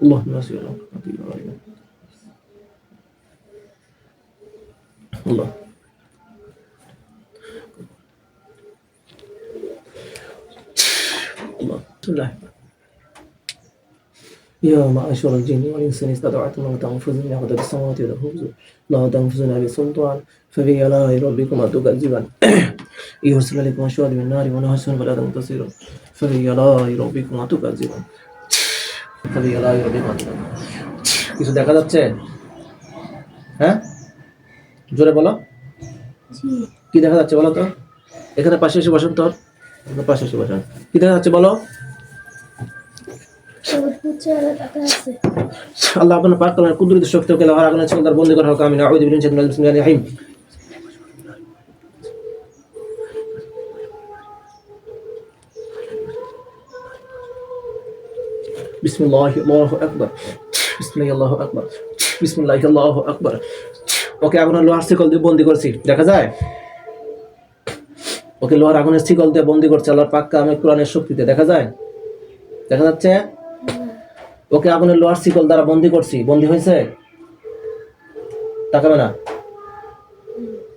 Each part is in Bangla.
আল্লাহ নাসির আল্লাহ الله بسم الله يا معشر الجن والإنس إن استطعتم أن تنفذوا من أقدار السماوات والأرض لا تنفذون بسلطان فبأي آلاء ربكما تكذبان يرسل عليكم أشواظ من نار ونحس فلا تنتصرون فبأي آلاء ربكما تكذبان فبأي آلاء ربكما تكذبان কিছু দেখা যাচ্ছে? হ্যাঁ, জোরে বলো। কি দেখা যাচ্ছে বলো তো? এখানে পাশে এসে বসেন তো, পাশে এসে বসেন। কি দেখা যাচ্ছে বলো? আল্লাহ আপনার পাক করেন কুদরত শক্তি ওকে লাহার আগুনে ছিল তার বন্দী করা হোক। আমিন। আউযু বিল্লাহি মিনাশ শাইতানির রাজিম। বিসমিল্লাহি আল্লাহু আকবার। বিসমিল্লাহি আল্লাহু আকবার। বিসমিল্লাহি আল্লাহু আকবার। ওকে আগুনের লোহার শিকল দিয়ে বন্দী করছি, দেখা যায়? ওকে লোহার আগুনের শিকল দিয়ে বন্দী করছে আল্লাহর পাক কালামে কোরআনের শক্তিতে, দেখা যায়? দেখা যাচ্ছে? ওকে আগুনের লোহার শিকল দ্বারা বন্দী করছি, বন্দী হয়েছে? তাকাবে না,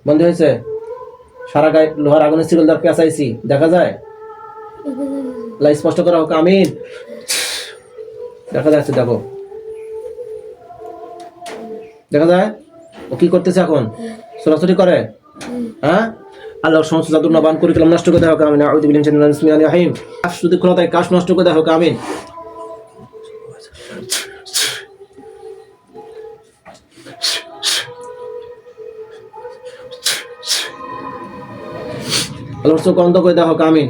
বন্দী হয়েছে? সারা গায়ে লোহার আগুনের শিকল দ্বারা পেঁচাইছি, দেখা যায়? আল্লাহ স্পষ্ট করা হোক। আমিন। দেখা যাচ্ছে, দেখো, দেখা যায়? ও কি করতেছে এখন? ছোটাছুটি করে? হ্যাঁ, আল্লাহর সমস্ত জাদুর নাবান করিকুলাম নষ্ট করে দেওয়া হোক। আমিন। আউযু বিল্লাহি মিনাশ শাইতানির রাজিম। কাশ যদি খোলা থাকে, কাশ নষ্ট করে দেওয়া হোক। আমিন। আল্লাহর চোখ অন্ধ করে দেওয়া হোক। আমিন।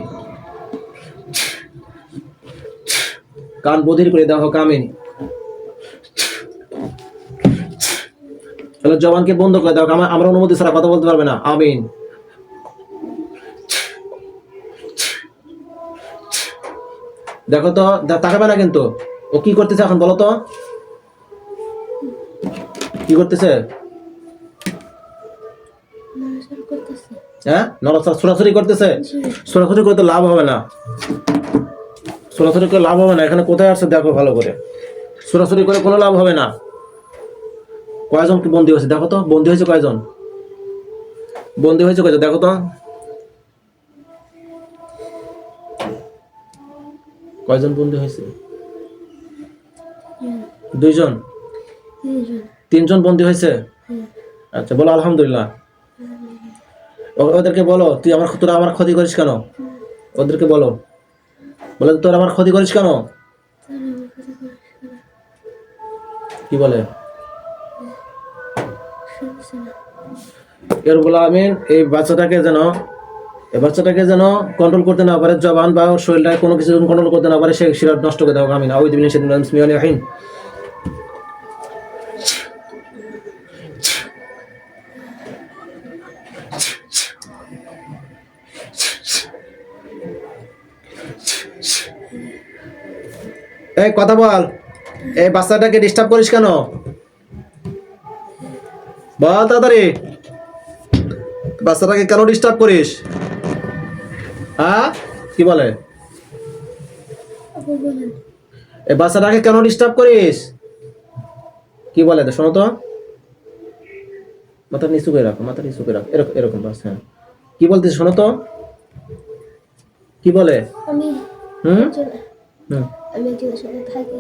কান বধির করে দেওয়া হোক। আমিন। আল্লাহ জবানকে বন্ধ করে দেওয়া হোক, আমরা অনুমতি ছাড়া কথা বলতে পারবে না। আমিন। দেখো তো, তাকাবে না কিন্তু। ও কি করতেছে এখন বলো তো? কি করতেছে? হ্যাঁ, নড়াচড়া ছোড়াছুড়ি করতেছে। ছোড়াছুড়ি করতে লাভ হবে না, ছোড়াছুড়ি করে লাভ হবে না। এখানে কোথায় আসছে দেখো ভালো করে। ছোড়াছুড়ি করে কোনো লাভ হবে না। কয়জন কি বন্দী হয়েছে দেখো তো? বন্দী হয়েছে কয়জন? বন্দী হয়েছে কয়জন দেখো তো? কয়জন বন্দী হয়েছে? 2 জন? 3 জন বন্দী হয়েছে? আচ্ছা, বলো আলহামদুলিল্লাহ। ওদেরকে বলো, তোরা আমার ক্ষতি করিস কেন? ওদেরকে বলো, বলে তোরা আমার ক্ষতি করিস কেন? কি বলে? এর বলা আমিন। এই বাচ্চাটাকে যেন কন্ট্রোল করতে না পারে, জবান বা শরীরটাকে কোনো কিছু কন্ট্রোল করতে না পারে, সে সিরাত নষ্ট করে দেওয়া। আমিন। আউযু বিল্লাহি মিনাশ শাইতানির রাজিম। এই কথা বল, এই বাচ্চাটাকে ডিস্টার্ব করিস কেন? বল তাড়াতাড়ি, বাচ্চাটাকে কেন ডিস্টার্ব করিস? হ্যাঁ, কি বলে? এই বাচ্চাটাকে কেন ডিস্টার্ব করিস? কি বলে শোনো তো? মাথা নিচু করে রাখো, মাথা নিচু করে রাখো, এরকম এরকম বাস। হ্যাঁ, কি বলতেছে শোনো তো? কি বলে? আমি আমি একজনের সাথে থাকি,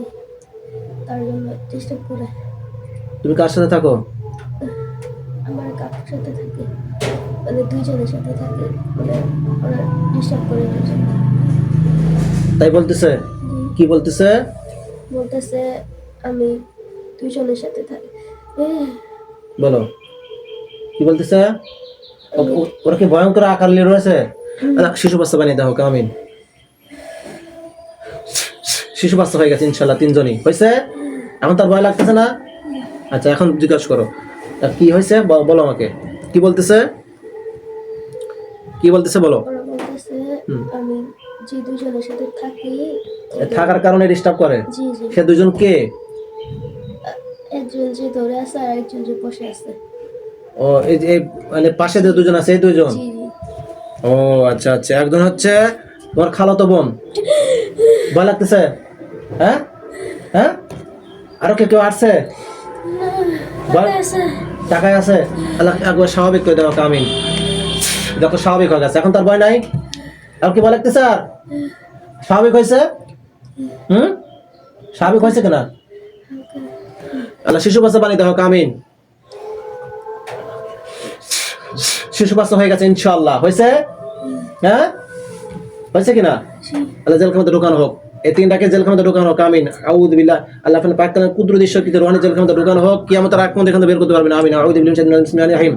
তার জন্য ডিস্টার্ব করে। তুমি কার সাথে থাকো? আমার কাকুর সাথে থাকি, মানে 2 জনের সাথে থাকি, মানে ওরা ডিস্টার্ব করে। তাই বলতেছে? কি বলতেছে? বলতেছে আমি 2 জনের সাথে থাকি। বলো কি বলতেছে? ওরা কি ভয়ঙ্কর আকার নিয়ে রয়েছে? শিশু বাচ্চা বানিয়ে দাও। আমিন। শিশু বাচ্চা হয়ে গেছে ইনশাল্লাহ, 3 জনই হয়েছে। এখন তার ভয় লাগতেছে না? আচ্ছা, এখন জিজ্ঞাসা করো কি হয়েছে, বলো আমাকে। কি বলতেছে? কি বলতেছে বলো। ওরা বলতেছে আমি যে 2 জনের সাথে থাকি, থাকার কারণে ডিস্টার্ব করে। জি জি। সে 2 জন কে? একজন যে ধরে আছে আর একজন যে বসে আছে। ও, এই যে মানে পাশে যে 2 জন আছে, এই 2 জন? জি জি। ও আচ্ছা আচ্ছা, একজন হচ্ছে তোমার খালাতো বোন। ভয় লাগতেছে? হ্যাঁ হ্যাঁ, আরো কেউ আসছে? বল। আছে টাকায় আছে। আল্লাহ একবার স্বাভাবিক করে দেওয়া আমিন। দেখো স্বাভাবিক হয়ে গেছে, এখন তার ভয় নাই। আর কি বলে স্যার স্বাভাবিক হয়েছে? স্বাভাবিক হয়েছে কিনা? আল্লাহ শিশু বাচ্চা বানিয়ে দেওয়া আমিন। শিশু বাচ্চা হয়ে গেছে ইনশাআল্লাহ। হয়েছে? হ্যাঁ হয়েছে কিনা? আল্লাহ জেলখানাতে ঢোকানো হোক, এই তিনটাকে জেলখানাতে ঢোকানো হোক আমিন। আউযু বিল্লাহ। আল্লাহ আপনার পাককানা কুদরতি শক্তিতে রুহানি জেলখানাতে ঢোকানো হোক, কিয়ামতের আগ পর্যন্ত এখান থেকে বের করতে পারবেন আমিন। আউযু বিল্লাহি মিনাশ শাইতানির রাজিম।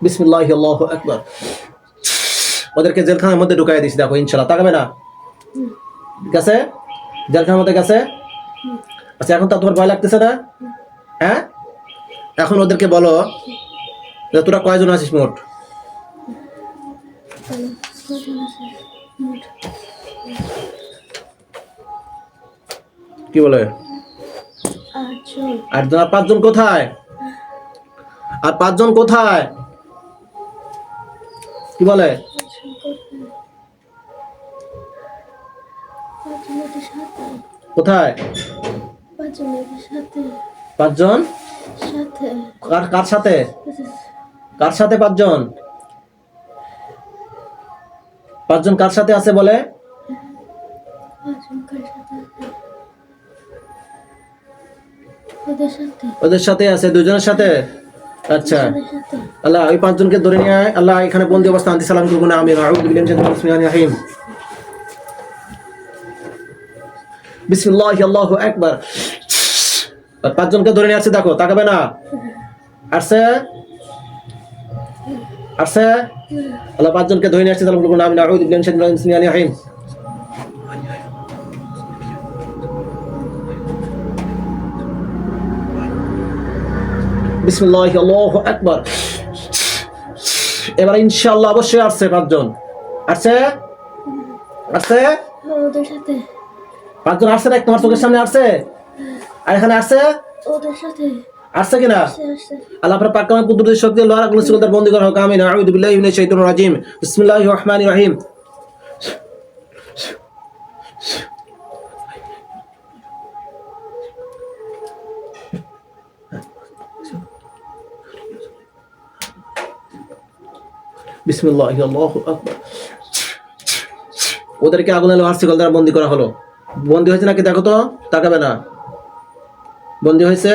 বিসমিল্লাহি আল্লাহু আকবার। ওদেরকে জেলখানার মধ্যে ঢুকাই দিছি দেখো ইনশাআল্লাহ। তাকাবে না? ঠিক আছে, জেলখানার মধ্যে গেছে। আচ্ছা এখন তো তোমার ভয় লাগতেছে না? হ্যাঁ, এখন ওদেরকে বলো যে তোরা কয়জন আছিস মোট? কি বলে? 8 জন। আর 5 জন কোথায়? আর 5 জন কোথায়? কি বলে? কোথায়? 5 জন কার সাথে? কার সাথে 5 জন? 5 জন কার সাথে আছে বলে? ওদের সাথে আছে, 2 জনের সাথে। আচ্ছা আল্লাহ ওই 5 জনকে ধরে নিয়ে আয়। আল্লাহ এখানে বন্দি অবস্থা আনতে সালাম করবো না আমি। আউযু বিল্লাহি মিনাশ শাইতানির রাজিম। বিসমিল্লাহি আল্লাহু আকবার। 5 জনকে ধরে নিয়ে আসছে দেখো, তাকাবে না? আসছে আসছে। আল্লাহ 5 জনকে ধরে নিয়ে আসছে সালাম করবো না আমি। আউযু বিল্লাহি মিনাশ শাইতানির রাজিম। বিসমিল্লাহি আল্লাহু আকবার। এবার ইনশাআল্লাহ অবশ্যই আসছে 5 জন। আসছে আসছে ওদের সাথে 5 জন আসছে না? তোমার চোখের সামনে আসছে? আর এখানে আসছে? ওদের সাথে আসছে কিনা? আল্লাহ আপনার পাককানা কুদরতি শক্তি লোহার আগুন সিলতার বন্দী করা হোক আমিন। আউযু বিল্লাহি মিনাশ শাইতানির রাজিম। বিসমিল্লাহির রহমানির রহিম। বিসমিল্লাহি আল্লাহু আকবার। ওদেরকে আগুনে লোহার শিকল দ্বারা বন্দী করা হলো। বন্দী হয়েছে নাকি দেখো তো, তাকাবে না? বন্দী হয়েছে?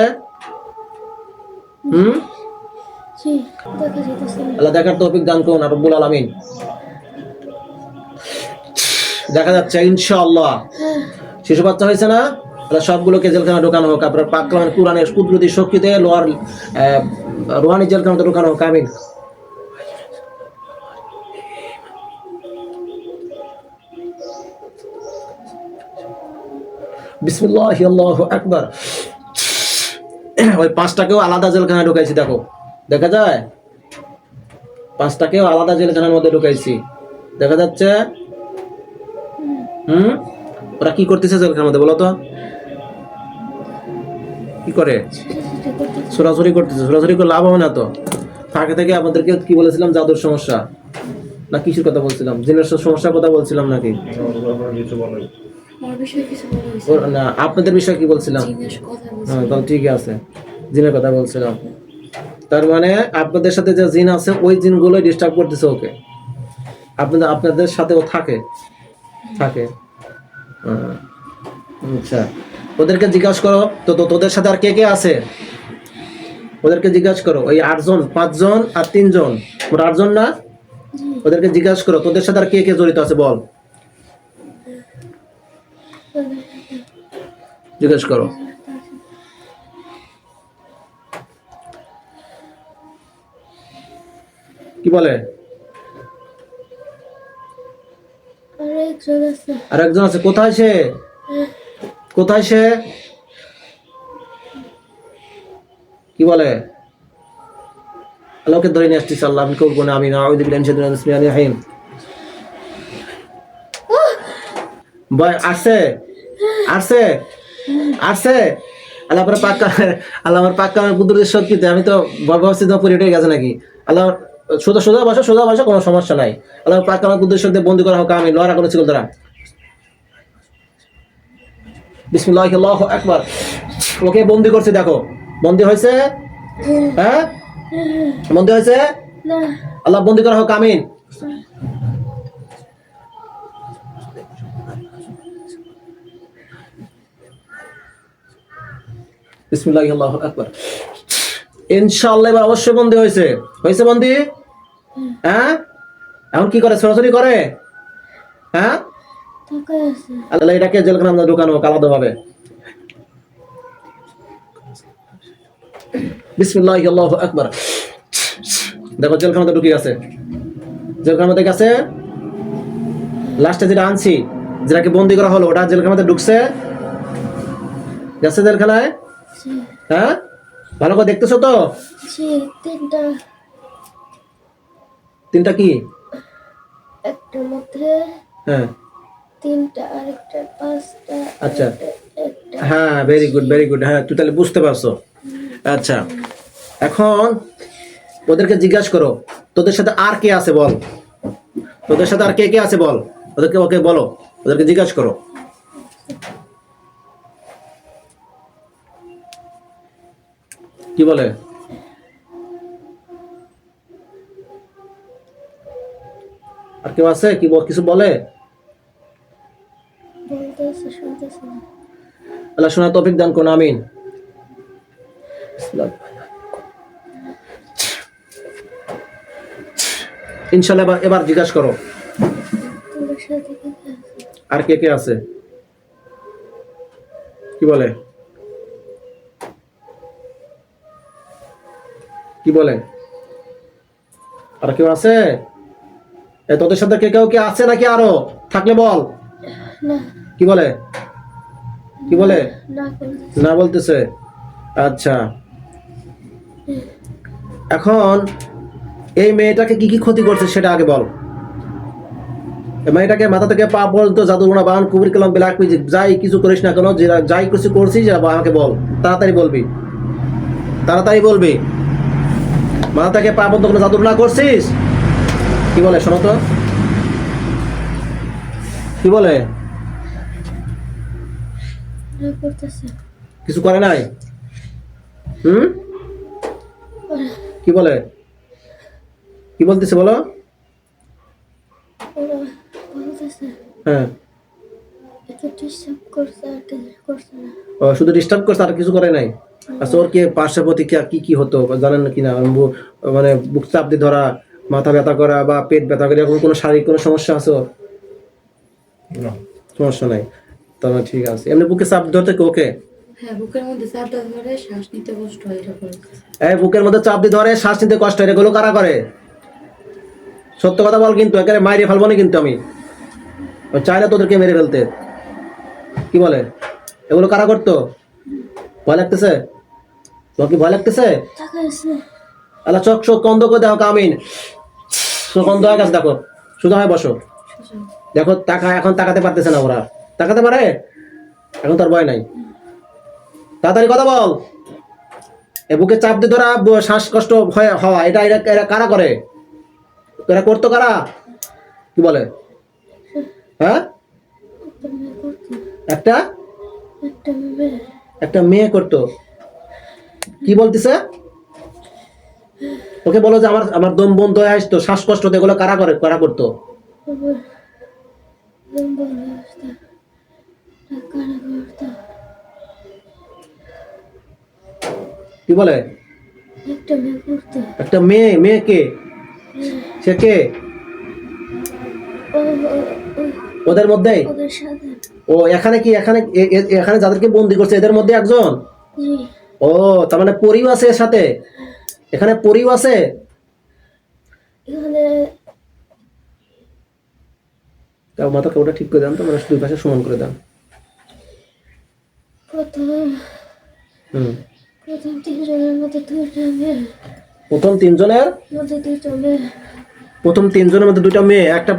আল্লাহ দেখার তৌফিক দান করুন রব্বুল আলামিন। দেখা যাচ্ছে ইনশাআল্লাহ শিশু বাচ্চা হয়েছে না? আল্লাহ সবগুলোকে জেলখানা ঢোকানো হোক আপনার পাক কালামের কুরআনের কুদরতি শক্তিতে লোহার রুহানি জেলখানাতে ঢোকানো হোক আমিন। বিসমিল্লাহি আল্লাহু আকবার। ওই 5টাকেও আলাদা জেলখানায় ঢুকাইছি দেখো, দেখা যায়? 5টাকেও আলাদা জেলখানার মধ্যে ঢুকাইছি, দেখা যাচ্ছে? ওরা কি করতেছে জেলখানার মধ্যে বলো তো? কি করে? সরাসরি করতেছে। সরাসরি করে লাভ হবে না তো। ফাঁকে থেকে আপনাদেরকে কি বলেছিলাম? জাদুর সমস্যা না কিসের কথা বলছিলাম? জিনের সমস্যার কথা বলছিলাম নাকি? না আপনাদের বিষয়ে কি বলছিলাম? হ্যাঁ তাহলে ঠিক আছে, জিনের কথা বলছিলাম। তার মানে আপনাদের সাথে যে জিন আছে ওই জিনগুলোই ডিস্টার্ব করতেছে ওকে। আপনাদের সাথে ও থাকে। আচ্ছা ওদেরকে জিজ্ঞাসা করো তো তোদের সাথে আর কে কে আছে? ওদেরকে জিজ্ঞাসা করো। ওই 8 জন, 5 জন আর 3 জন, ওর 8 জন না? ওদেরকে জিজ্ঞাসা করো তোদের সাথে আর কে কে জড়িত আছে বল। জিজ্ঞেস করো। কি বলে? আর একজন আছে। কোথায় সে? কোথায় সে? কি বলে? আল্লাহকে ধরে নিয়ে আসতেছে। আল্লাহ আমি করবো না আমি। আউযু বিল্লাহি মিনাশ শাইতানির রাজিম। ভাই আসছে আসছে আসছে আল্লাহ আপনার আল্লাহ আমার পাক্কা কুদরতের শক্তিতে আমি তো ভাবছি তো পরিটে গেছে নাকি আল্লাহ সোজা সোজা বসো কোনো সমস্যা নাই আল্লাহ পাক্কা কুদরতের শক্তিতে বন্দি করা হোক আমি লড়া কোনো ছিল দ্বারা বিসমিল্লাহ আল্লাহু আকবার ওকে বন্দি করছে দেখো বন্দি হয়েছে হ্যাঁ বন্দি হয়েছে না আল্লাহ বন্দি করা হোক আমিন বিসমিল্লাহ আল্লাহু আকবার ইনশাআল্লাহ এবার অবশ্যই বন্দি হয়েছে বন্দি হ্যাঁ এখন কি করে সরাসরি করে হ্যাঁ তাকাই আছে আল্লাহ এটাকে জেলখানা আমরা ঢুকানো আলাদা ভাবে বিসমিল্লাহ আল্লাহু আকবার দেখো জেলখানাতে ঢুকে গেছে জেলখানাতে গেছে লাস্টে যেটা আনছি যেটাকে বন্দি করা হলো ওটা জেলখানাতে ঢুকছে গেছে জেলখানায় জি হ্যাঁ ভালো করে দেখতেছো তো জি তিনটা কি একটার মধ্যে হ্যাঁ তিনটা আরেকটা পাঁচটা আচ্ছা একটা হ্যাঁ ভেরি গুড হ্যাঁ তুই তাহলে বুঝতে পারছো আচ্ছা এখন ওদেরকে জিজ্ঞাসা করো তোদের সাথে আর কে আছে বল তোদের সাথে আর কে কে আছে বল ওকে বলো ওদেরকে জিজ্ঞাসা করো কি বলে আর কেউ আছে কি কিছু বলে বলতেছে শুনতেছে না আল্লাহ শোনা তৌফিক দান করুন আমিন ইনশাআল্লাহ এবার জিজ্ঞাসা করো তোমার সাথে কি আছে আর কে কে আছে কি বলে কি বলে আর কেউ আছে তোদের সাথে কেউ কি আছে নাকি আরো থাকলে বল না কি বলে না বলতেছে না বলতেছে আচ্ছা এখন এই মেয়েটাকে কি কি ক্ষতি করছে সেটা আগে বল এই মেয়েটাকে মাথা থেকে পা পর্যন্ত জাদুগুনা বান কুবির কালাম ব্ল্যাক মিউজিক যাই কিছু করিস না কেন যাই কিছু করছিস আমাকে বল তাড়াতাড়ি বলবি মাথা থেকে পা পর্যন্ত কোনো জাদুগুনা করছিস কি বলে শোনো তো কি বলে না করতেছে কিছু করে নাই কি বলে কি বলতেছে বলো ওরা বলতেছে হ্যাঁ একটু ডিস্টার্ব করছে আর কিছু করছে না ও শুধু ডিস্টার্ব করছে আর কিছু করে নাই আচ্ছা ওর কি পার্শ্ব প্রতিক্রিয়া কি হতো জানেন কি না মানে বুক চাপ দিয়ে ধরা মাথা ব্যথা করা বা পেট ব্যথা করা এরকম কোনো শারীরিক কোনো সমস্যা আছে ওর সমস্যা নাই তাহলে ঠিক আছে এমনি বুকে চাপ ধরতে ওকে হ্যাঁ বুকের মধ্যে চাপ ধরে শ্বাস নিতে কষ্ট হয় এটা করে এই বুকের মধ্যে চাপ দিয়ে ধরে শ্বাস নিতে কষ্ট হয় এগুলো কারা করে সত্য কথা বল কিন্তু একেবারে মাইরে ফেলবো না কিন্তু আমি চাই না তোদেরকে মেরে ফেলতে কি বলে এগুলো কারা করতো ভয় লাগতেছে তোমার কি ভয় লাগতেছে তাকাইছে আল্লাহ চোখ বন্ধ করে দেখো কামিন চোখ বন্ধ হয়ে গেছে দেখো সোজা হয়ে বসো দেখো এখন তাকাতে পারতেছে না ওরা তাকাতে পারে এখন তার ভয় নাই তাড়াতাড়ি কথা বল এ বুকে চাপ দিয়ে ধরা শ্বাসকষ্ট হওয়া এটা এরা কারা করে এরা করতো কারা কি বলে হ্যাঁ একটা একটা মেয়ে করতো কি বলতেছে ওকে বলো যে আমার দম বন্ধ হয়ে আসতো শ্বাসকষ্ট হতো এগুলো কারা করতো কি বলে একটা মেয়ে কে সে কে ওদের মধ্যে ও এখানে যাদেরকে বন্দি করছে এদের মধ্যে একজন ও তার মানে পরিও আছে এর সাথে এখানে পরিও আছে মাথাকে ওটা ঠিক করে দেন তো মানে দুই পাশে সমান করে দেন প্রথম তিনজনের মধ্যে দুইটা মেয়ে একটা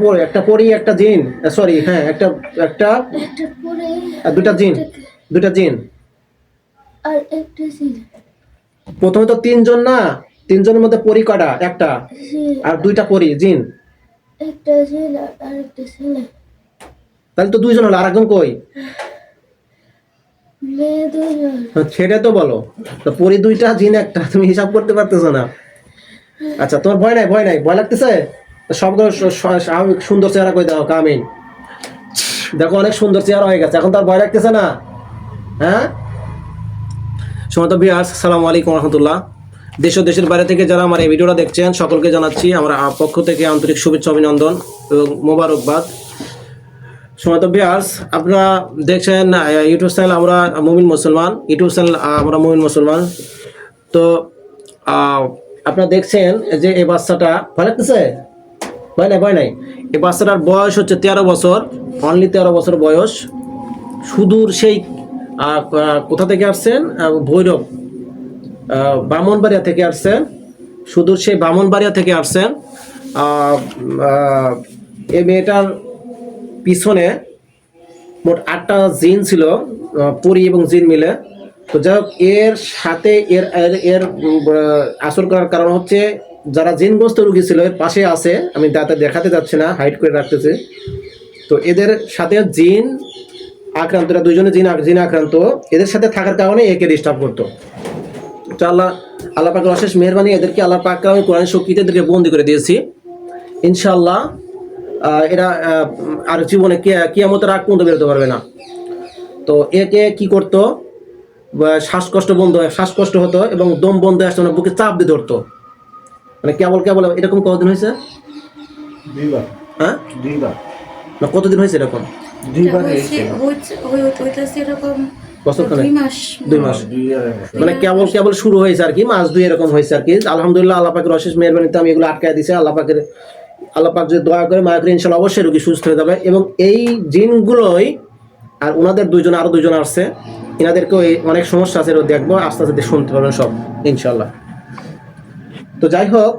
পরি একটা জিন সরি হ্যাঁ একটা দুইটা জিন আর একটা ছিল প্রথমে তো তিনজন না, তিনজনের মধ্যে পরি কটা? একটা। ছিল আর দুইটা পরি জিন, একটা ছিল আর একটা ছেলে তাহলে তো দুইজন হলো। আর একজন কই? মেয়ে দুজন সেটা তো বলো। তো পরি দুইটা, জিন একটা, তুমি হিসাব করতে পারতেছো না। আচ্ছা, তোমার ভয় নাই? ভয় নাই? ভয় লাগতেছে? তো সবগুলো স্বাভাবিক সুন্দর চেহারা কই দাও কামিন। দেখো অনেক সুন্দর চেহারা হয়ে গেছে, এখন তার ভয় লাগতেছে না? হ্যাঁ। সমত ভিউয়ার্স, আসসালামু আলাইকুম রহমতুল্লাহ। দেশ ও দেশের বাইরে থেকে যারা আমার এই ভিডিওটা দেখছেন সকলকে জানাচ্ছি আমার পক্ষ থেকে আন্তরিক শুভেচ্ছা, অভিনন্দন এবং মোবারকবাদ। সমত ভিউয়ার্স, আপনারা দেখছেন ইউটিউব চ্যানেল আমরা মুমিন মুসলমান, ইউটিউব চ্যানেল আমরা মুমিন মুসলমান। তো আপনারা দেখছেন যে এই বাচ্চাটা ভয় লাগতেছে? ভয় নাই? ভয় নাই। এই বাচ্চাটার বয়স হচ্ছে 13 বছর, অনলি 13 বছর বয়স। সুদূর সেই কোথা থেকে আসছেন? ভৈরব, ব্রাহ্মণবাড়িয়া থেকে আসছেন। সুদূর সেই ব্রাহ্মণবাড়িয়া থেকে আসছেন। এই মেয়েটার পিছনে মোট 8টা জিন ছিল, পরি এবং জিন মিলে। তো যাই হোক, এর সাথে এর এর এর আসর করার কারণ হচ্ছে যারা জিনগ্রস্ত রোগী ছিল এর পাশে আছে, আমি তাতে দেখাতে যাচ্ছি না, হাইড করে রাখতেছি। তো এদের সাথে জিন আক্রান্ত, এরা দুইজনে জিন আক্রান্ত, এদের সাথে থাকার কারণে একে ডিস্টার্ব করতো। তো আল্লাহ পাকের অশেষ মেহেরবানি, এদেরকে আল্লাহ পাক আমি কোরআন শক্তিতে এদেরকে বন্দি করে দিয়েছি। ইনশাআল্লাহ এরা আর জীবনে কিয়ামতের আগ পর্যন্ত বেরোতে পারবে না। তো একে কি করতো? শ্বাসকষ্ট হতো এবং দম বন্ধ হয়ে আসতো না, বুকে চাপ দিয়ে ধরতো, মানে কেবল কেবল। এরকম কতদিন হয়েছে? দুইবার। হ্যাঁ, দুইবার না কতদিন হয়েছে এরকম? দুইবার হইতাছে এরকম বছর খানেক? 2 মাস। 2 মাস, দুইবার মানে কেবল শুরু হয়েছে আর কি, মাস 2 এরকম হয়েছে আর কি। আলহামদুলিল্লাহ, আল্লাহ পাকের অশেষ মেহেরবানিতে আমি এগুলো আটকায় দিয়েছি। আল্লাহ পাক যদি দয়া করে মায়া করে ইনশাল্লাহ অবশ্যই রোগী সুস্থ হয়ে যাবে। এবং এই জিনগুলোই, আর ওনাদের আরো দুইজন আসছে, এনাদেরকেও অনেক সমস্যা আছে, দেখবো আস্তে আস্তে শুনতে পারবেন সব ইনশাল্লাহ। তো যাই হোক,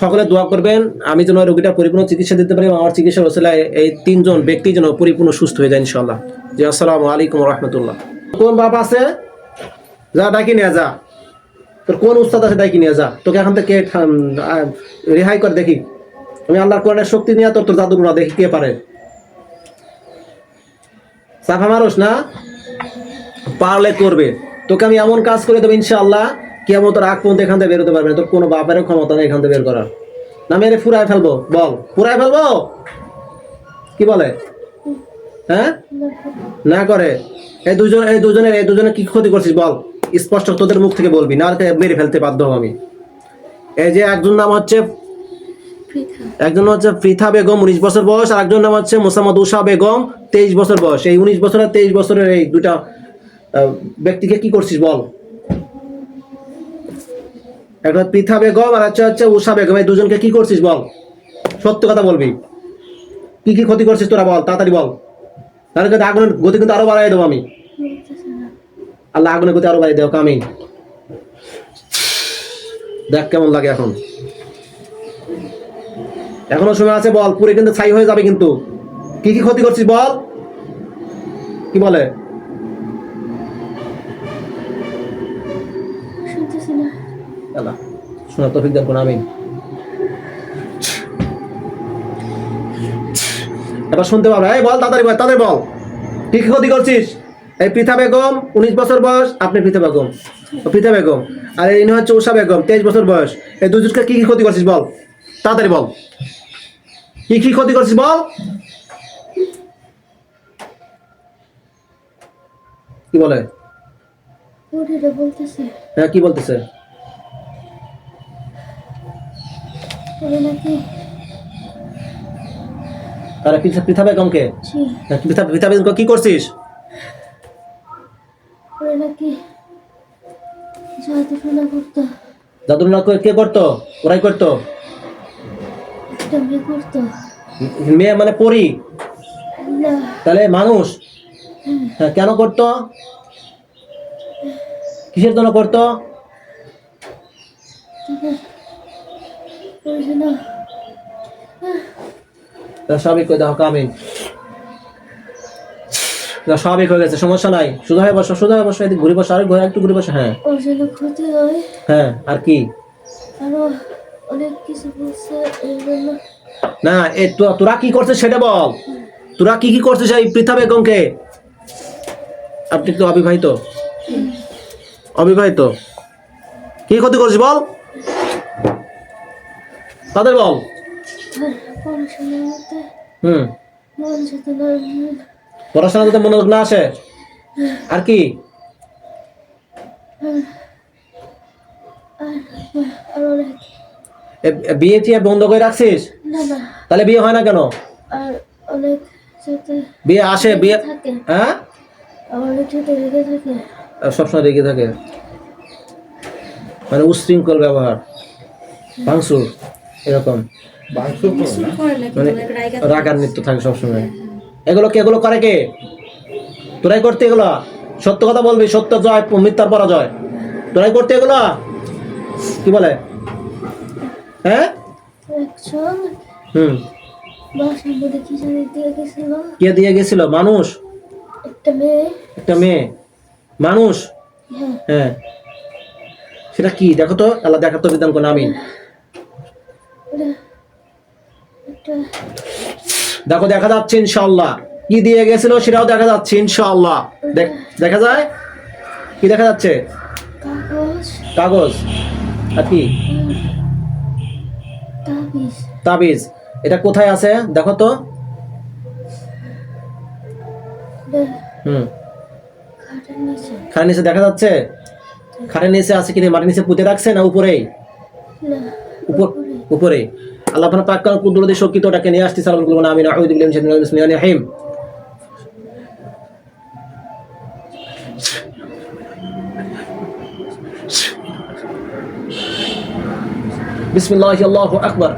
সকলে দোয়া করবেন আমি যেন রোগীটা পরিপূর্ণ চিকিৎসা দিতে পারি এবং আমার চিকিৎসার ওসিলায় এই 3জন ব্যক্তি যেন পরিপূর্ণ সুস্থ হয়ে যায় ইনশাল্লাহ। জি, আসসালামু আলাইকুম রহমতুল্লাহ। কোন বাপ আছে? যা ডাকি নিয়ে যা, তোর কোন উস্তাদ আছে ডাকি নিয়ে যা, তোকে এখন থেকে রেহাই করে দেখি। আমি আল্লাহর কোরআনের শক্তি নিয়ে তোর জাদু না দেখি কে পারে। সাফা মানুষ না পারলে করবে, তোকে আমি এমন কাজ করে দেবো ইনশাআল্লাহ, কেমন তোর আগ পর্যন্ত এখান থেকে বেরোতে পারবে না। তোর কোনো বাপেরও ক্ষমতা নেই এখান থেকে বের করার। না মেরে ফুরায় ফেলবো? বল, ফুরায় ফেলবো? কি বলে? হ্যাঁ, না করে। এই দুজনের কি ক্ষতি করছিস বল, স্পষ্ট তোদের মুখ থেকে বলবি, না মেরে ফেলতে বাধ্য হবো আমি। এই যে একজন নাম হচ্ছে পৃথা বেগম, 19 বছর বয়স, আর একজন নাম হচ্ছে মোসাম্মদ উষা বেগম, 23 বছর বয়স। এই 19 বছর আর 23 বছরের এই দুটা ব্যক্তিকে কি করছিস বল? একটা পৃথা বেগম আর হচ্ছে উষা বেগম, এই দুজনকে কি করছিস বল? সত্য কথা বলবি, কি কি ক্ষতি করছিস তোরা বল, তাড়াতাড়ি বল। তাহলে কিন্তু আগুনের গতি কিন্তু আরো বাড়াই দেবো আমি। আল্লাহ আগুনের গতি আরো বাড়িয়ে দেবো কামিন। দেখ কেমন লাগে এখন, এখনো সময় আছে, বল। পুরে কিন্তু ছাই হয়ে যাবে কিন্তু। কি কি ক্ষতি করছিস বল? কি বলে? শুনতেছি না আল্লাহ শোনা তৌফিক দান করুন, আমিন। এবার শুনতে পাবে? এই বল, তাড়াতাড়ি বল, কি কি ক্ষতি করছিস? এই পৃথা বেগম, 19 বছর বয়স, আপনি পৃথা বেগম, আর ইনি হচ্ছে উষা বেগম, 23 বছর বয়স। এই দুজনকে কি কি ক্ষতি করছিস বল? তাড়াতাড়ি বল, কি কি ক্ষতি করছিস বল? কি বলে? ওটা বলতেছে হ্যাঁ, কি বলতেছে? ওরা নাকি আরে পৃথা বেগমকে, পৃথা বেগমকে কি করছিস? ওরা নাকি জাদুটোনা করতো, জাদু না কে করতো? ওরাই করতো। একটা মেয়ে করতো। মেয়ে মানে পরি? না, তাহলে মানুষ? হ্যাঁ, কেন করতো? কিসের জন্য করতো? ওই জন্য সবই কই দাও কামিন। না স্বাভাবিক হয়ে গেছে, সমস্যা নাই। সোজা হয়ে বসো, সোজা হয়ে বসো, এদিকে ঘুরে বসো, আর ঘুরে একটু ঘুরে বসো। হ্যাঁ ওর জন্য ক্ষতি হয়, হ্যাঁ, আর কি? আরো অনেক কিছু বলছে এই জন্য। না তোরা কি করছিস সেটা বল, তোরা কি করছিস এই পৃথা বেগমকে? আপনি তো অবিবাহিত, অবিবাহিত, কি ক্ষতি করছিস বল, তাদের বল। আর পড়াশোনার মধ্যে মন যেত না, পড়াশোনা যাতে মনোযোগ না আসে, আর কি? আর অনেক বিয়ে টিয়ে বন্ধ করে রাখছিস? না না, তাহলে বিয়ে হয় না কেন? আর অনেক যাতে বিয়ে আসে, বিয়ে থাকে, হ্যাঁ আর অনেক যাতে রেগে থাকে। সবসময় রেগে থাকে, মানে উশৃঙ্খল ব্যবহার, ভাঙচুর, এরকম বাংসুর করো কিছু না। করে না, মানে কিন্তু রাইগা রাগান্বিত থাকে সবসময়। এগুলো করে কে? তোরাই করতে এগুলো? সত্য কথা বলবি, সত্য জয়, মিথ্যার পরাজয়। তোরাই করতে এগুলো? কি বলে? হ্যাঁ একজন বাসার মধ্যে কি জানি দিয়ে গেছিল, কে দিয়ে গেছিল? মানুষ, একটা মেয়ে। একটা মেয়ে মানুষ? হ্যাঁ, হ্যাঁ, সেটা কি দেখো তো, আল্লাহ দেখার তো বিধান কোন? আমি ওটা একটা দেখো, দেখা যাচ্ছে ইনশাআল্লাহ কি দিয়ে গেছিল সেটাও দেখা যাচ্ছে ইনশাআল্লাহ। দেখা যায় কি? দেখা যাচ্ছে কাগজ, কাগজ, আর কি? তাবিজ। তাবিজ। এটা কোথায় আছে দেখো তো। খাটের নিচে। খাটের নিচে দেখা যাচ্ছে? খাটের নিচে আছে কি? মাটির নিচে পুঁতে রাখছে না উপরেই? না, উপরে। আল্লাহ আপনার পাক করেন কুদরতি শক্তিতে ওটাকে নিয়ে আসতে সালাম করবো না। আমিন। আউযু বিল্লাহি মিনাশ শাইতানির বিসমিল্লাহির রহিম। বিসমিল্লাহি আল্লাহু আকবার।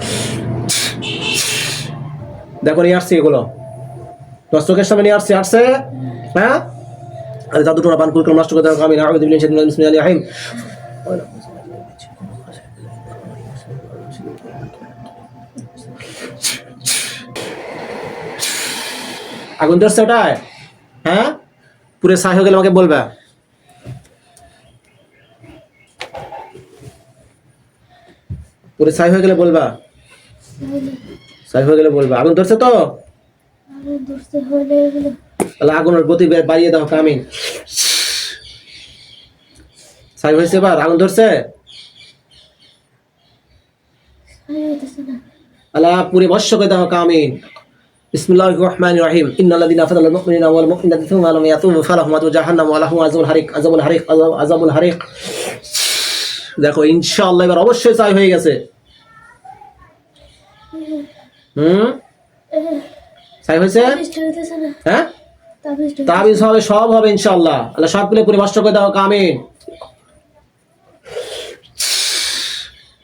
দেখো নিয়ে আসছি এগুলো, তোমার চোখের সামনে নিয়ে আসছে। হ্যাঁ, আরে জাদু টোনা পান কুল নষ্ট করে দাও। আমিন। আউযু বিল্লাহি মিনাশ শাইতানির বিসমিল্লাহির রহিম। আগুন ধরছে ওটায়? হ্যাঁ, পুরো ছাই হয়ে গেলে আমাকে বলবা। পুরো ছাই হয়ে গেলে বলবা, ছাই হয়ে গেলে বলবা। আগুন ধরছে তো? আরে ধরতে হলে এগুলো তাহলে আগুনের গতি বাড়িয়ে দাও। কামিন। ছাই হয়েছে, এবার আগুন ধরছে। হইতেছে না। আল্লাহ পুরে ভস্য করে দাও। কামিন। বিসমিল্লাহির রহমানির রহিম। ইন্নাল্লাযীনা ফাতানাল মুমিনিনা ওয়াল মুমিনাতি সুম্মা লাম ইয়াতুবু ফালাহুম আযাবু জাহান্নাম ওয়া লাহুম আযাবুল হারিক। আযাবুল হারিক। দেখো ইনশাআল্লাহ এবার অবশ্যই ছাই হয়ে গেছে। ছাই হয়েছে? তাবিজটা হইতেছে না। হ্যাঁ, তাবিজটা তাবিজ হবে, সব হবে ইনশাআল্লাহ। আল্লাহ সবগুলো পুরে ভস্য করে দাও। কামিন।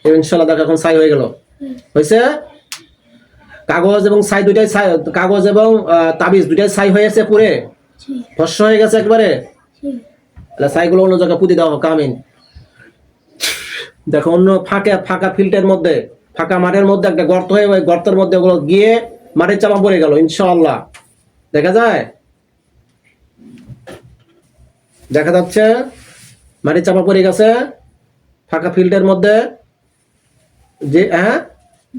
ইনশাআল্লাহ দেখো এখন ছাই হয়ে গেল। হয়েছে? কাগজ এবং ছাই দুইটাই ছাই, কাগজ এবং তাবিজ দুইটাই ছাই হয়েছে, পুরে জি ভস্য হয়ে গেছে একবারে। জি। তাহলে ছাইগুলো অন্য জায়গায় পুঁতে দাও। কামিন। দেখো অন্য ফাঁকা ফিল্টের মধ্যে, ফাঁকা মাঠের মধ্যে একটা গর্ত হয়ে, ওই গর্তের মধ্যে ওগুলো গিয়ে মাটির চাপা পড়ে গেল ইনশাআল্লাহ। দেখা যায়? দেখা যাচ্ছে মাটির চাপা পড়ে গেছে ফাঁকা ফিল্টের মধ্যে। যে হ্যাঁ,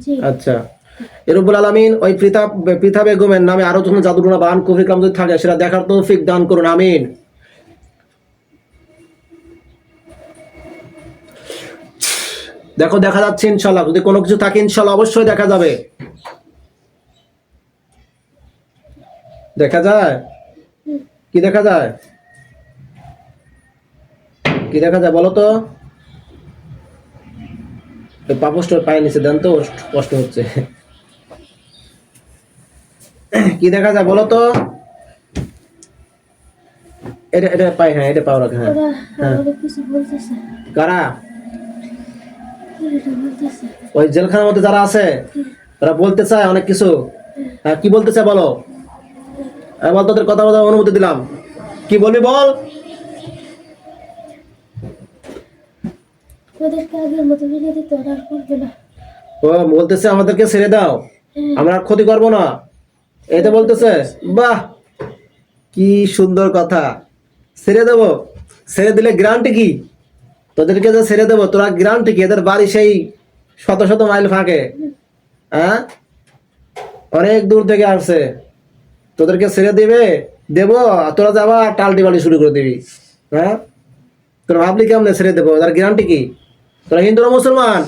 জি আচ্ছা। রব্বুল আলামিন ওই পৃথা বেগমের নামে আরো যখন জাদুটোনা বান কুফরি কালাম যদি থাকে সেটা দেখার তৌফিক দান করুন। আমিন। দেখো দেখা যাচ্ছে ইনশাআল্লাহ। যদি কোনো কিছু থাকে ইনশাআল্লাহ অবশ্যই দেখা যাবে। দেখা যায়? কি দেখা যায়? কি দেখা যায় বলো তো? পাপোস্টার পায়ে নিচে দেন তো, কষ্ট হচ্ছে। কি দেখা যায় বলো তো? এটা পাই। হ্যাঁ, এটা পাও রাখা। হ্যাঁ, ওরা আমাদের কিছু বলতেছে, কারা? এটা বলতেছে। ওই জেলখানার মধ্যে যারা আছে তারা বলতে চায় অনেক কিছু। হ্যাঁ, কি বলতে চায় বলো? বল, তোদের কথা বলার অনুমতি দিলাম। কি বলবি বল? ওদেরকে আগের মতো ফিরে দিতে ওরা আর করবে না। ও বলতেছে আমাদেরকে ছেড়ে দাও, আমরা আর ক্ষতি করবো না, এই তো বলতেছে। বাহ, কি সুন্দর কথা। ছেড়ে দেবো, ছেড়ে দিলে গ্যারান্টি কি? তোদেরকে যে ছেড়ে দেবো, তোরা গ্যারান্টি কি? এদের বাড়ি সেই শত শত মাইল ফাঁকে, হ্যাঁ, অনেক দূর থেকে আসছে। তোদেরকে ছেড়ে দেবো, আর তোরা যাবা টাল্টি বাড়ি শুরু করে দিবি। হ্যাঁ, তোরা ভাবলি কেমনে ছেড়ে দেবো? তার গ্যারান্টি কি? তোরা হিন্দু না মুসলমান?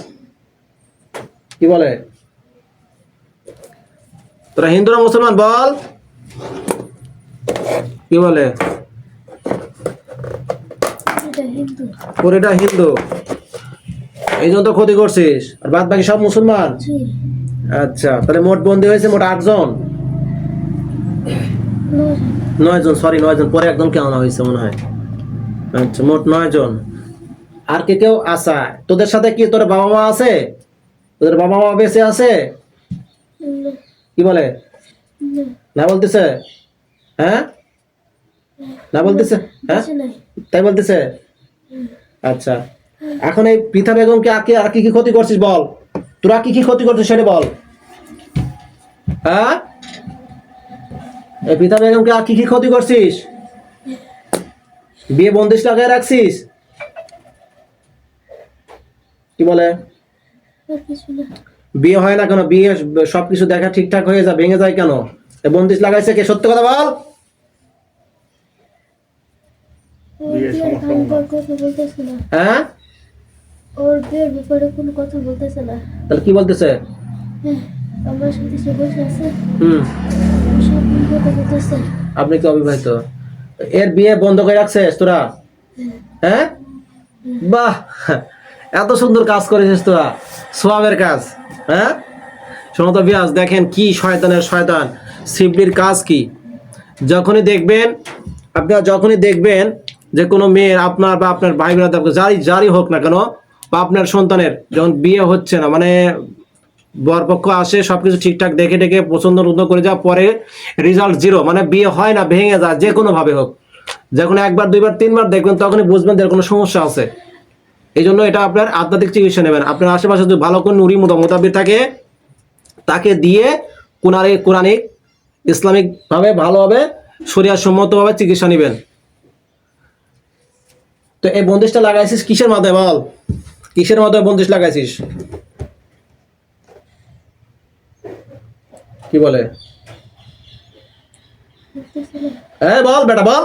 কি বলে? তোরা হিন্দু না মুসলমান বল? কি বলে? এটা হিন্দু। পুরোটা হিন্দু, এই জন্য তো ক্ষতি করছিস। আর বাদ বাকি সব মুসলমান। জি। আচ্ছা, তাহলে মোট বন্দী হয়েছে মোট 8 জন, 9 জন, সরি 9 জন, পরে একদম কেমন হয়েছে মনে হয়। আচ্ছা, মোট 9 জন। আর কে কেউ আসা? তোদের সাথে কি তোর বাবা মা আছে? তোদের বাবা মা বেঁচে আছে? না, কি বলে? না, না বলতেছে? হ্যাঁ, না বলতেছে? হ্যাঁ, বেঁচে নাই। তাই বলতেছে। আচ্ছা, এখন এই পৃথা বেগমকে আর কি কি ক্ষতি করছিস বল? তোরা কি কি ক্ষতি করছিস সেটা বল। হ্যাঁ, এই পৃথা বেগমকে আর কি কি ক্ষতি করছিস? বিয়ে বন্দিশ লাগাই রাখছিস? কি বলে? আর কিছু না। বিয়ে হয় না কেন? বিয়ে সবকিছু দেখা ঠিকঠাক হয়ে যায়, ভেঙে যায় কেন? এই বন্দিশ লাগাইছে কে? সত্য কথা বল। ওর বিয়ের ভাঙবার কথা বলতেছে না। হ্যাঁ, ওর বিয়ের ব্যাপারে কোনো কথা বলতেছে না। তাহলে কি বলতেছে? হ্যাঁ, আমার সাথে যে বসে আছে হুম, ও সব নিয়ে কথা বলতেছে। আপনি কি অবিবাহিত? এর বিয়ে বন্ধ করে রাখছিস তোরা? হ্যাঁ, বাহ, এত সুন্দর কাজ করেছিস তোরা, সোয়াবের কাজ। হ্যাঁ, শোনো তো বিয়াস, দেখেন কি শয়তানের শয়তান শিবলির কাজ কি। যখনই দেখবেন, আপনারা যখনই দেখবেন যে কোনো মেয়ের, আপনার বা আপনার ভাই বোনেদের, যারই হোক না কেন, বা আপনার সন্তানের যখন বিয়ে হচ্ছে না, মানে বরপক্ষ আসে সবকিছু ঠিকঠাক দেখে টেকে পছন্দ করে যাওয়ার পরে রেজাল্ট 0, মানে বিয়ে হয় না, ভেঙে যায়, যে কোনো ভাবে হোক, যখন 1বার 2বার 3বার দেখবেন, তখনই বুঝবেন যে কোনো সমস্যা আছে। এই জন্য এটা আপনার আধ্যাত্মিক চিকিৎসা নেবেন। আপনার আশেপাশে যদি ভালো কোনো নুরি মোতাবির থাকে, তাকে দিয়ে কোরআনিক ইসলামিক ভাবে ভালোভাবে শরিয়া সম্মতভাবে চিকিৎসা নেবেন। তো এই বন্দিশটা লাগাইছিস কিসের মাথায় বল? কিসের মাথায় বন্দিশ লাগাইছিস? কি বলে? বলতেছে না। হ্যাঁ, বল বেটা বল,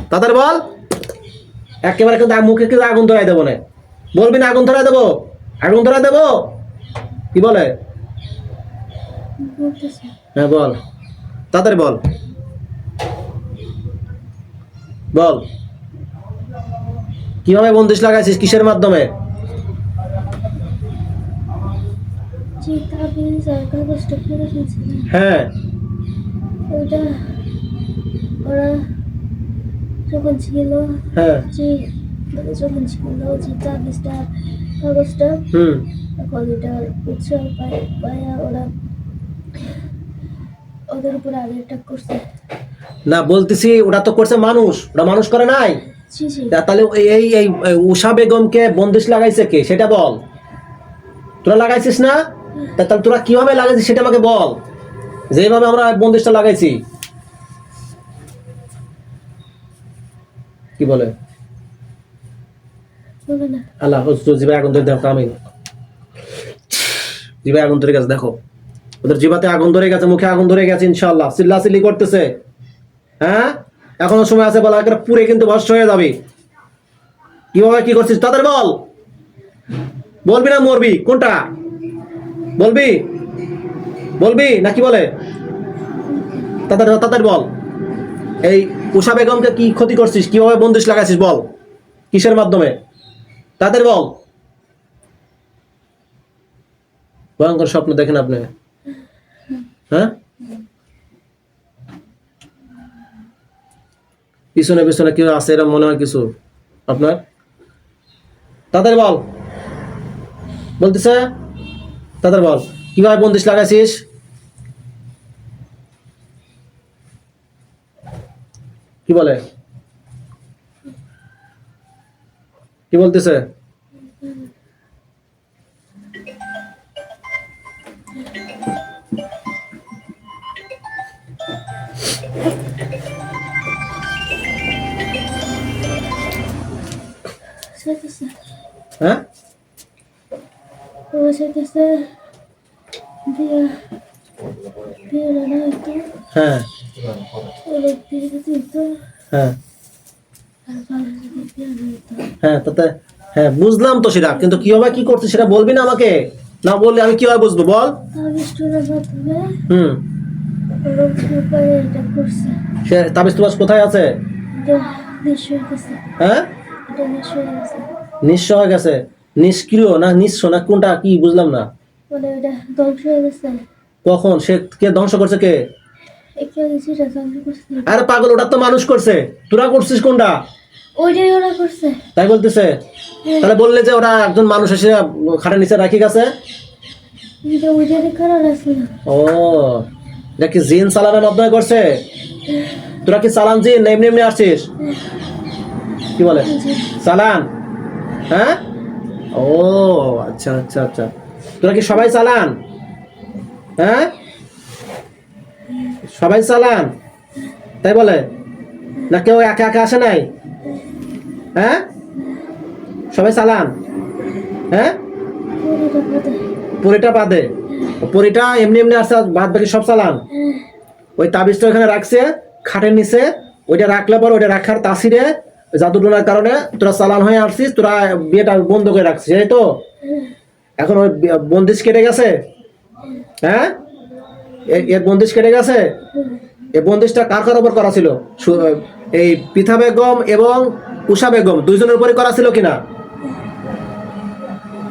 তাড়াতাড়ি বল। একেবারে কিন্তু মুখে কিন্তু আগুন ধরাই দেবো না। বলবি না আগুন ধরাই দেবো? আগুন ধরাই দেবো? কি বলে? বলতেছে। হ্যাঁ, বল, তাড়াতাড়ি বল, বল কিভাবে বন্দিশ লাগাইছিস, কিসের মাধ্যমে? যে তাবিজ আর কাগজটা ফেলে দিয়েছে না, হ্যাঁ, ওইটা ওরা যখন ছিল, হ্যাঁ, যে মানে যখন ছিল যে তাবিজটা কাগজটা, হুম, তখন এটার উৎসাহ পায়া ওরা ওদের উপরে আগে অ্যাটাক করছে। না বলতেছি ওটা তো করছে মানুষ, ওটা মানুষ করে নাই। জি জি। তাহলে এই এই উষা বেগমকে বন্দিশ লাগাইছে কে সেটা বল। তোরা লাগাইছিস না? তাহলে তোরা কিভাবে লাগাইছিস সেটা আমাকে বল, যেভাবে আমরা বন্দিশটা লাগাইছি। কি বলে? বলে না। আল্লাহ, জিভায় আগুন ধরে দেখো, আমি জিভায় আগুন ধরে গেছে, দেখো ওদের জিভাতে আগুন ধরে গেছে, মুখে আগুন ধরে গেছে, ইনশাআল্লাহ চিল্লাচিল্লি করতেছে। হ্যাঁ, এখনো সময় আছে, বলা একটা পুরে কিন্তু ভস্ম হয়ে যাবে। কিভাবে কি করছিস তাদের বল। বলবি না মরবি? কোনটা বলবি? বলবি না কি বলে? তাদের বল। এই উষা বেগমকে কি ক্ষতি করছিস, কিভাবে বন্দিশ লাগাইছিস বল, কিসের মাধ্যমে? তাদের বল। ভয়ঙ্কর স্বপ্ন দেখেন আপনি? হ্যাঁ, পিছনে পিছনে কেউ আছে এরকম মনে হয় কিছু আপনার? তাদের বল, বলতেছে তাদের বল কিভাবে বন্দিশ লাগাইছিস? কি বলে? কি বলতেছে? চাইতেছে হ্যাঁ ওরা চাইতেছে বিয়ে বিয়ে না হইতো হ্যাঁ ওরা বিয়ে দিত হ্যাঁ আর ভালো যদি বিয়ে না হইতো হ্যাঁ তাতে হ্যাঁ বুঝলাম তো সেটা, কিন্তু কিভাবে কি করছিস সেটা বলবি না আমাকে, না বললে আমি কিভাবে বুঝবো বল। তাবিজ টোনার মাধ্যমে হুম, ওরা উপায় এটা করছে সে তাবিজ তোমার কোথায় আছে? এটা নিঃস্ব হয়ে গেছে হ্যাঁ এটা নিঃস্ব হয়ে গেছে নিঃস্ব হয়ে গেছে, নিষ্ক্রিয় না নিঃস্ব না কোনটা কি বুঝলাম না। মানে এটা ধ্বংস হয়ে গেছে কখন সে কে ধ্বংস করছে কে? একটা কিছুটা ধ্বংস করছে আরে পাগল, ওটা তো মানুষ করছে, তোরা করছিস কোনটা? ওইটাই ওরা করছে তাই বলতেছে? তাহলে বললে যে ওরা একজন মানুষ এসে খাটের নিচে রাখি গেছে। এটা ওইটারই কারণ আছে না ও, এটা কি জিন চালানোর মাধ্যমে করছে? তোরা কি চালান জিন না এমনি এমনি আসছিস? কি বলে চালান? হ্যাঁ, ও আচ্ছা আচ্ছা আচ্ছা, তোরা কি সবাই চালান? হ্যাঁ সবাই চালান তাই বলে, না কেউ একা একা আসে নাই? হ্যাঁ সবাই চালান? হ্যাঁ পরিটা বাদে, পরিটা এমনি এমনি আসছে, বাদ বাকি সব চালান। ওই তাবিজটা ওখানে রাখছে খাটের নিচে, ওইটা রাখলে পর ওইটা রাখার তাসিরে জাদু টোনার কারণে তোরা চালান হয়ে আসছিস, তোরা বিয়েটা বন্ধ করে রাখছিস এই তো। এখন ওই বন্দিশ কেটে গেছে? হ্যাঁ এর বন্দিশ কেটে গেছে? এই বন্দিশটা কার কার উপর করা ছিল? এই পিথা বেগম এবং উষা বেগম দুইজনের উপরে করা ছিল কিনা?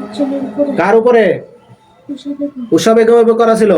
একজনের উপরে কার উপরে? হিসাবে উষা বেগমের উপর করা ছিল।